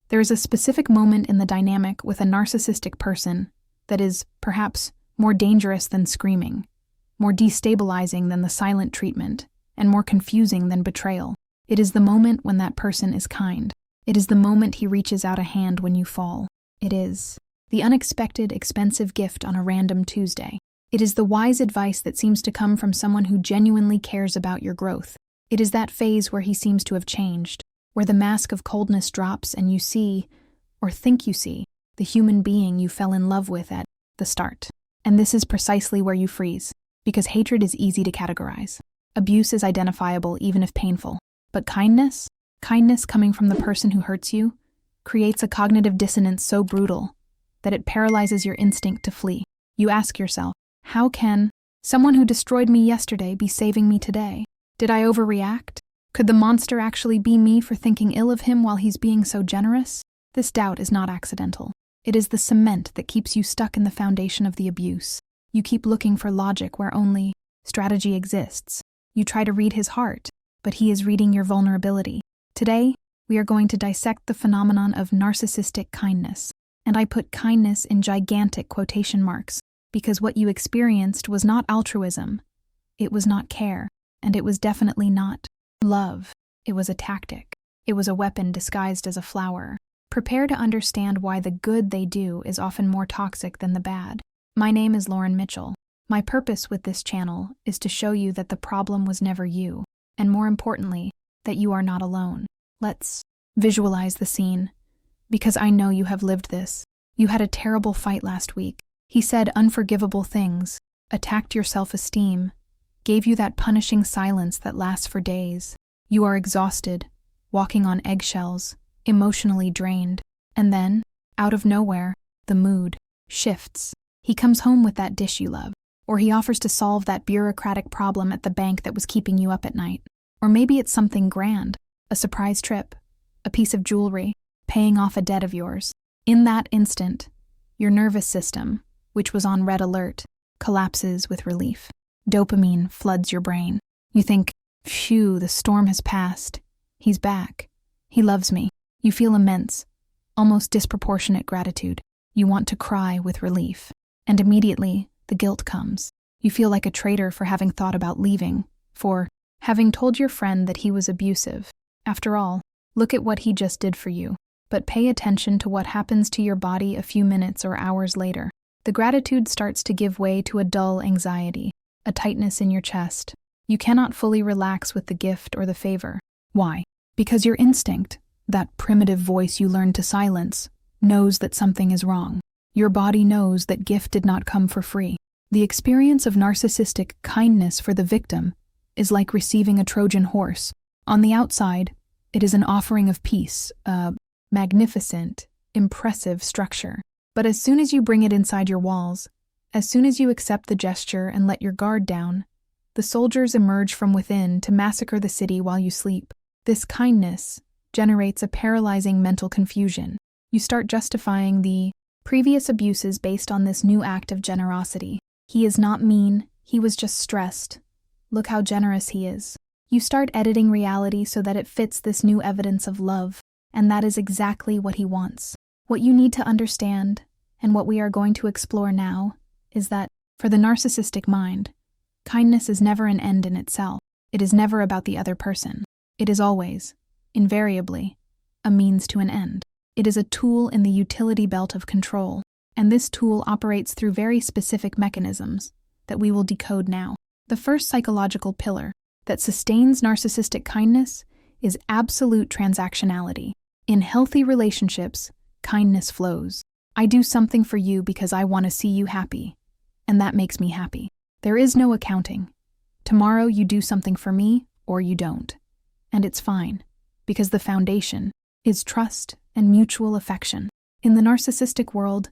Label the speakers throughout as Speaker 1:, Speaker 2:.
Speaker 1: There is a specific moment in the dynamic with a narcissistic person that is, perhaps, more dangerous than screaming, more destabilizing than the silent treatment, and more confusing than betrayal. It is the moment when that person is kind. It is the moment he reaches out a hand when you fall. It is the unexpected, expensive gift on a random Tuesday. It is the wise advice that seems to come from someone who genuinely cares about your growth. It is that phase where he seems to have changed, where the mask of coldness drops and you see, or think you see, the human being you fell in love with at the start. And this is precisely where you freeze, because hatred is easy to categorize. Abuse is identifiable even if painful. But kindness coming from the person who hurts you, creates a cognitive dissonance so brutal that it paralyzes your instinct to flee. You ask yourself, how can someone who destroyed me yesterday be saving me today? Did I overreact? Could the monster actually be me for thinking ill of him while he's being so generous? This doubt is not accidental. It is the cement that keeps you stuck in the foundation of the abuse. You keep looking for logic where only strategy exists. You try to read his heart, but he is reading your vulnerability. Today, we are going to dissect the phenomenon of narcissistic kindness. And I put kindness in gigantic quotation marks, because what you experienced was not altruism, it was not care, and it was definitely not love. It was a tactic. It was a weapon disguised as a flower. Prepare to understand why the good they do is often more toxic than the bad. My name is Lauren Mitchell. My purpose with this channel is to show you that the problem was never you, and more importantly, that you are not alone. Let's visualize the scene, because I know you have lived this. You had a terrible fight last week. He said unforgivable things, attacked your self-esteem, gave you that punishing silence that lasts for days. You are exhausted, walking on eggshells, emotionally drained, and then, out of nowhere, the mood shifts. He comes home with that dish you love, or he offers to solve that bureaucratic problem at the bank that was keeping you up at night. Or maybe it's something grand, a surprise trip, a piece of jewelry, paying off a debt of yours. In that instant, your nervous system, which was on red alert, collapses with relief. Dopamine floods your brain. You think, phew, the storm has passed. He's back. He loves me. You feel immense, almost disproportionate gratitude. You want to cry with relief. And immediately, the guilt comes. You feel like a traitor for having thought about leaving, for having told your friend that he was abusive. After all, look at what he just did for you. But pay attention to what happens to your body a few minutes or hours later. The gratitude starts to give way to a dull anxiety, a tightness in your chest. You cannot fully relax with the gift or the favor. Why? Because your instinct, that primitive voice you learned to silence, knows that something is wrong. Your body knows that gift did not come for free. The experience of narcissistic kindness for the victim is like receiving a Trojan horse. On the outside, it is an offering of peace, a magnificent, impressive structure. But as soon as you bring it inside your walls, as soon as you accept the gesture and let your guard down, the soldiers emerge from within to massacre the city while you sleep. This kindness generates a paralyzing mental confusion. You start justifying the previous abuses based on this new act of generosity. He is not mean, he was just stressed. Look how generous he is. You start editing reality so that it fits this new evidence of love, and that is exactly what he wants. What you need to understand, and what we are going to explore now, is that, for the narcissistic mind, kindness is never an end in itself. It is never about the other person. It is always, invariably, a means to an end. It is a tool in the utility belt of control, and this tool operates through very specific mechanisms that we will decode now. The first psychological pillar that sustains narcissistic kindness is absolute transactionality. In healthy relationships, kindness flows. I do something for you because I want to see you happy, and that makes me happy. There is no accounting. Tomorrow you do something for me, or you don't. And it's fine, because the foundation is trust and mutual affection. In the narcissistic world,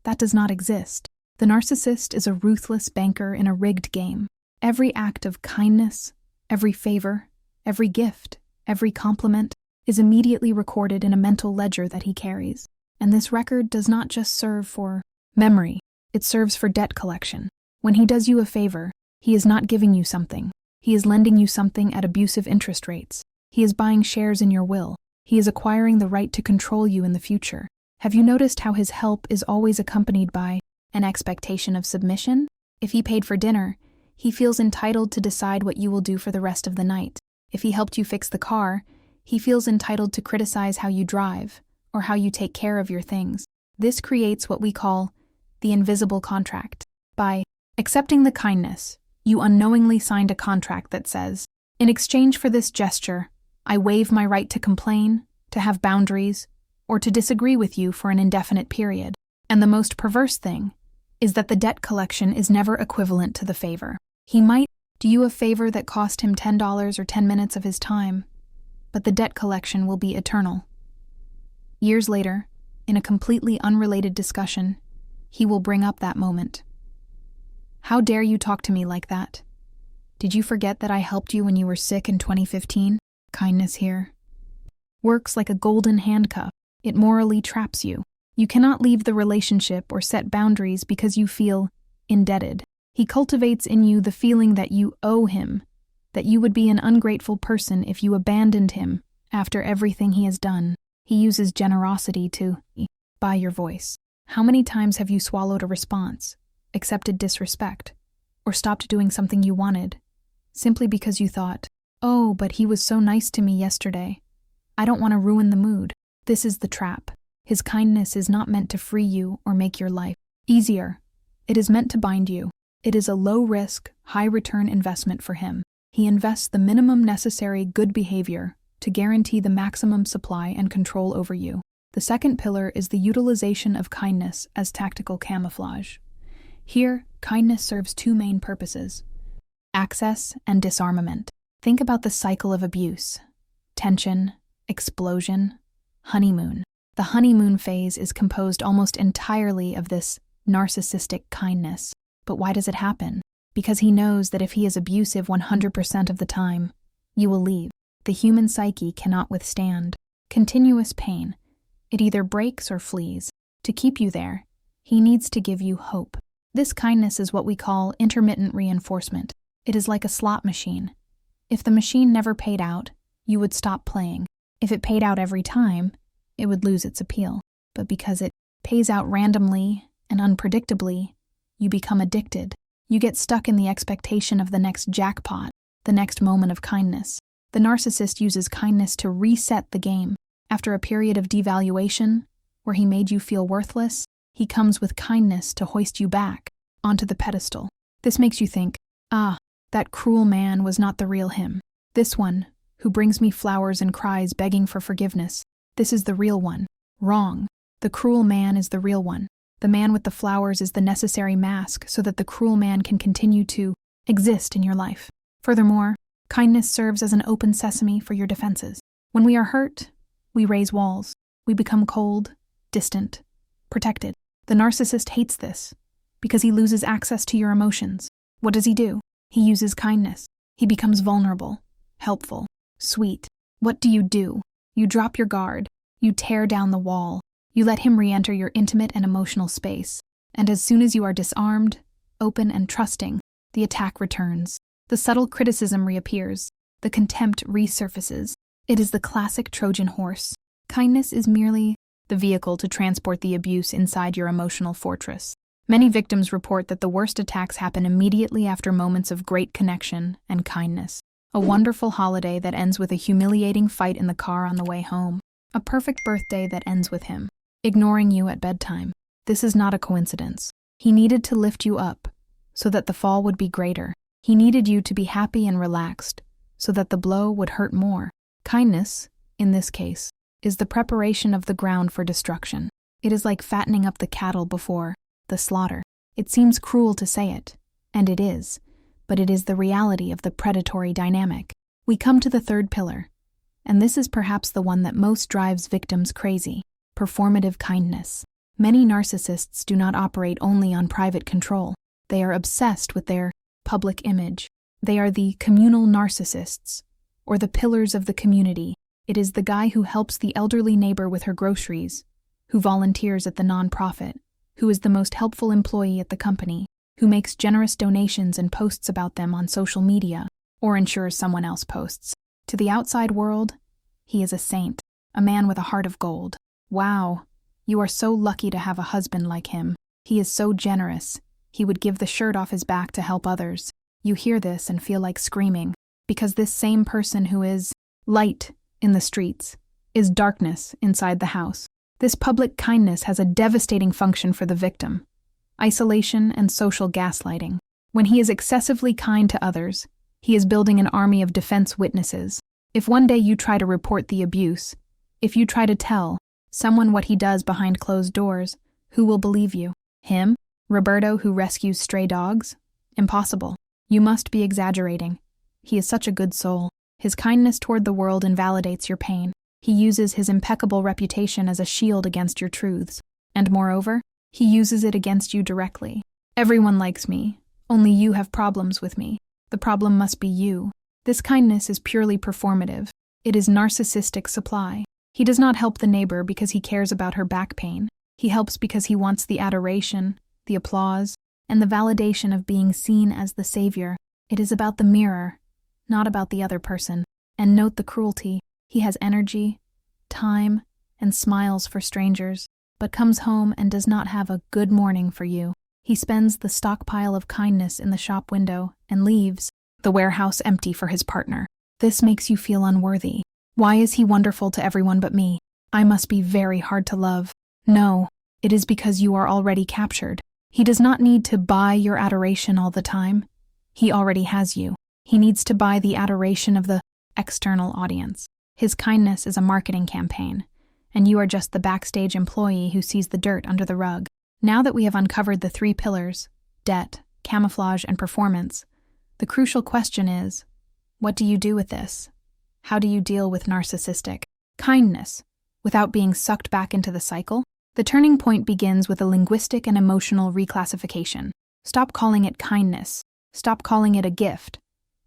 Speaker 1: that does not exist. The narcissist is a ruthless banker in a rigged game. Every act of kindness, every favor, every gift, every compliment is immediately recorded in a mental ledger that he carries. And this record does not just serve for memory, it serves for debt collection. When he does you a favor, he is not giving you something. He is lending you something at abusive interest rates. He is buying shares in your will. He is acquiring the right to control you in the future. Have you noticed how his help is always accompanied by an expectation of submission? If he paid for dinner, he feels entitled to decide what you will do for the rest of the night. If he helped you fix the car, he feels entitled to criticize how you drive or how you take care of your things. This creates what we call the invisible contract. By accepting the kindness, you unknowingly signed a contract that says, in exchange for this gesture, I waive my right to complain, to have boundaries, or to disagree with you for an indefinite period. And the most perverse thing is that the debt collection is never equivalent to the favor. He might do you a favor that cost him $10 or 10 minutes of his time, but the debt collection will be eternal. Years later, in a completely unrelated discussion, he will bring up that moment. How dare you talk to me like that? Did you forget that I helped you when you were sick in 2015? Kindness here works like a golden handcuff. It morally traps you. You cannot leave the relationship or set boundaries because you feel indebted. He cultivates in you the feeling that you owe him, that you would be an ungrateful person if you abandoned him after everything he has done. He uses generosity to buy your voice. How many times have you swallowed a response, accepted disrespect, or stopped doing something you wanted, simply because you thought, oh, but he was so nice to me yesterday. I don't want to ruin the mood. This is the trap. His kindness is not meant to free you or make your life easier. It is meant to bind you. It is a low-risk, high-return investment for him. He invests the minimum necessary good behavior to guarantee the maximum supply and control over you. The second pillar is the utilization of kindness as tactical camouflage. Here, kindness serves two main purposes: access and disarmament. Think about the cycle of abuse: tension, explosion, honeymoon. The honeymoon phase is composed almost entirely of this narcissistic kindness. But why does it happen? Because he knows that if he is abusive 100% of the time, you will leave. The human psyche cannot withstand continuous pain. It either breaks or flees. To keep you there, he needs to give you hope. This kindness is what we call intermittent reinforcement. It is like a slot machine. If the machine never paid out, you would stop playing. If it paid out every time, it would lose its appeal. But because it pays out randomly and unpredictably, you become addicted. You get stuck in the expectation of the next jackpot, the next moment of kindness. The narcissist uses kindness to reset the game. After a period of devaluation, where he made you feel worthless, he comes with kindness to hoist you back onto the pedestal. This makes you think, that cruel man was not the real him. This one, who brings me flowers and cries begging for forgiveness, this is the real one. Wrong. The cruel man is the real one. The man with the flowers is the necessary mask so that the cruel man can continue to exist in your life. Furthermore, kindness serves as an open sesame for your defenses. When we are hurt, we raise walls. We become cold, distant, protected. The narcissist hates this because he loses access to your emotions. What does he do? He uses kindness. He becomes vulnerable, helpful, sweet. What do? You drop your guard. You tear down the wall. You let him re-enter your intimate and emotional space. And as soon as you are disarmed, open and trusting, the attack returns. The subtle criticism reappears. The contempt resurfaces. It is the classic Trojan horse. Kindness is merely the vehicle to transport the abuse inside your emotional fortress. Many victims report that the worst attacks happen immediately after moments of great connection and kindness. A wonderful holiday that ends with a humiliating fight in the car on the way home. A perfect birthday that ends with him ignoring you at bedtime. This is not a coincidence. He needed to lift you up so that the fall would be greater. He needed you to be happy and relaxed so that the blow would hurt more. Kindness, in this case, is the preparation of the ground for destruction. It is like fattening up the cattle before the slaughter. It seems cruel to say it, and it is, but it is the reality of the predatory dynamic. We come to the third pillar, and this is perhaps the one that most drives victims crazy: performative kindness. Many narcissists do not operate only on private control. They are obsessed with their public image. They are the communal narcissists, or the pillars of the community. It is the guy who helps the elderly neighbor with her groceries, who volunteers at the nonprofit, who is the most helpful employee at the company, who makes generous donations and posts about them on social media, or ensures someone else posts. To the outside world, he is a saint, a man with a heart of gold. Wow, you are so lucky to have a husband like him. He is so generous. He would give the shirt off his back to help others. You hear this and feel like screaming, because this same person who is light in the streets is darkness inside the house. This public kindness has a devastating function for the victim: isolation and social gaslighting. When he is excessively kind to others, he is building an army of defense witnesses. If one day you try to report the abuse, if you try to tell someone what he does behind closed doors, who will believe you? Him? Roberto, who rescues stray dogs? Impossible. You must be exaggerating. He is such a good soul. His kindness toward the world invalidates your pain. He uses his impeccable reputation as a shield against your truths. And moreover, he uses it against you directly. Everyone likes me. Only you have problems with me. The problem must be you. This kindness is purely performative. It is narcissistic supply. He does not help the neighbor because he cares about her back pain. He helps because he wants the adoration, the applause, and the validation of being seen as the savior. It is about the mirror, not about the other person. And note the cruelty. He has energy, time, and smiles for strangers, but comes home and does not have a good morning for you. He spends the stockpile of kindness in the shop window and leaves the warehouse empty for his partner. This makes you feel unworthy. Why is he wonderful to everyone but me? I must be very hard to love. No, it is because you are already captured. He does not need to buy your adoration all the time. He already has you. He needs to buy the adoration of the external audience. His kindness is a marketing campaign, and you are just the backstage employee who sees the dirt under the rug. Now that we have uncovered the 3 pillars, debt, camouflage, and performance, the crucial question is, what do you do with this? How do you deal with narcissistic kindness without being sucked back into the cycle? The turning point begins with a linguistic and emotional reclassification. Stop calling it kindness. Stop calling it a gift.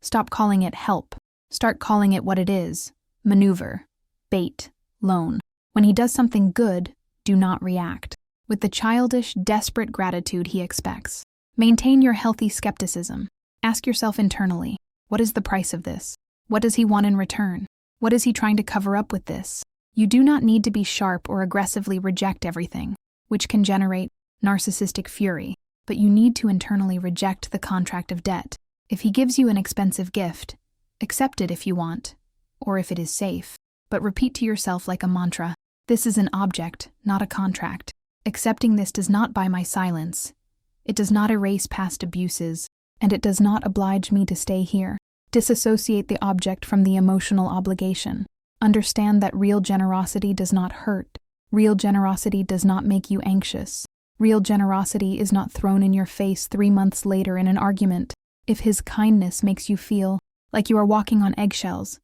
Speaker 1: Stop calling it help. Start calling it what it is: maneuver, bait, loan. When he does something good, do not react with the childish, desperate gratitude he expects. Maintain your healthy skepticism. Ask yourself internally, what is the price of this? What does he want in return? What is he trying to cover up with this? You do not need to be sharp or aggressively reject everything, which can generate narcissistic fury, but you need to internally reject the contract of debt. If he gives you an expensive gift, accept it if you want, or if it is safe, but repeat to yourself like a mantra, this is an object, not a contract. Accepting this does not buy my silence. It does not erase past abuses, and it does not oblige me to stay here. Disassociate the object from the emotional obligation. Understand that real generosity does not hurt. Real generosity does not make you anxious. Real generosity is not thrown in your face 3 months later in an argument. If his kindness makes you feel like you are walking on eggshells,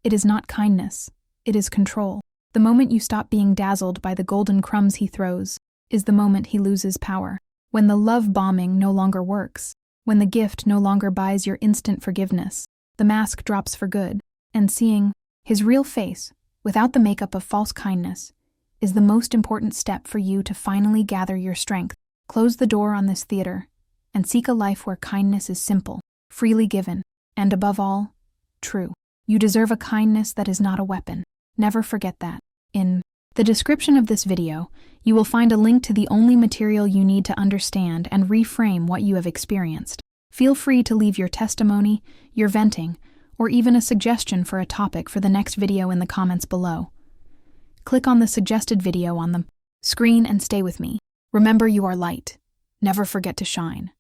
Speaker 1: it is not kindness, it is control. The moment you stop being dazzled by the golden crumbs he throws is the moment he loses power. When the love bombing no longer works, when the gift no longer buys your instant forgiveness, the mask drops for good, and seeing his real face, without the makeup of false kindness, is the most important step for you to finally gather your strength. Close the door on this theater, and seek a life where kindness is simple, freely given, and above all, true. You deserve a kindness that is not a weapon. Never forget that. In the description of this video, you will find a link to the only material you need to understand and reframe what you have experienced. Feel free to leave your testimony, your venting, or even a suggestion for a topic for the next video in the comments below. Click on the suggested video on the screen and stay with me. Remember, you are light. Never forget to shine.